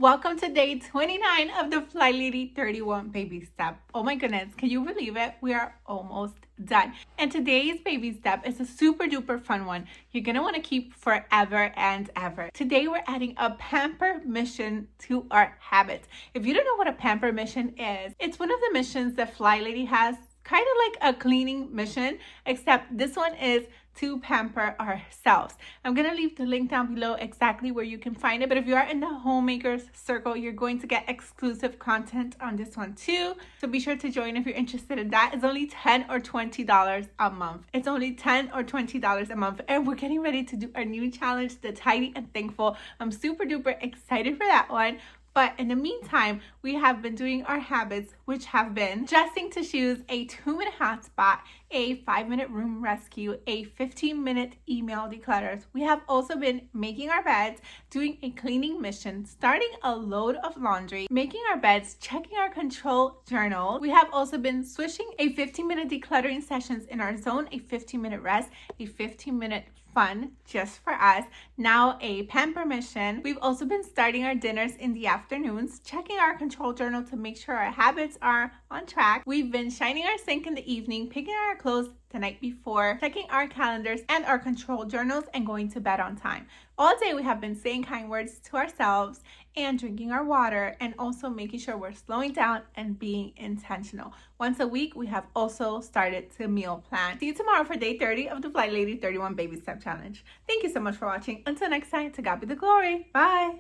Welcome to day 29 of the FlyLady 31 Baby Step. Oh my goodness, can you believe it? We are almost done. And today's baby step is a super duper fun one. You're gonna want to keep forever and ever. Today we're adding a Pamper Mission to our habits. If you don't know what a Pamper Mission is, it's one of the missions that FlyLady has, kind of like a cleaning mission, except this one is to pamper ourselves. I'm gonna leave the link down below exactly where you can find it, but if you are in the Homemakers circle, you're going to get exclusive content on this one too, so be sure to join if you're interested in that. It's only $10 or $20 a month. It's only $10 or $20 a month, and we're getting ready to do our new challenge, the Tidy and Thankful. I'm super duper excited for that one. But in the meantime, we have been doing our habits, which have been dressing to shoes, a 2-minute hotspot, a 5-minute room rescue, a 15-minute email declutters. We have also been making our beds, doing a cleaning mission, starting a load of laundry, making our beds, checking our control journal. We have also been swishing a 15-minute decluttering sessions in our zone, a 15-minute rest, a 15-minute fun just for us, now a Pamper Mission. We've also been starting our dinners in the afternoons, checking our control journal to make sure our habits are on track. We've been shining our sink in the evening, picking our clothes the night before, checking our calendars and our control journals, and going to bed on time. All day we have been saying kind words to ourselves and drinking our water, and also making sure we're slowing down and being intentional. Once a week, we have also started to meal plan. See you tomorrow for day 30 of the FlyLady 31 Baby Step Challenge. Thank you so much for watching. Until next time, to God be the glory. Bye.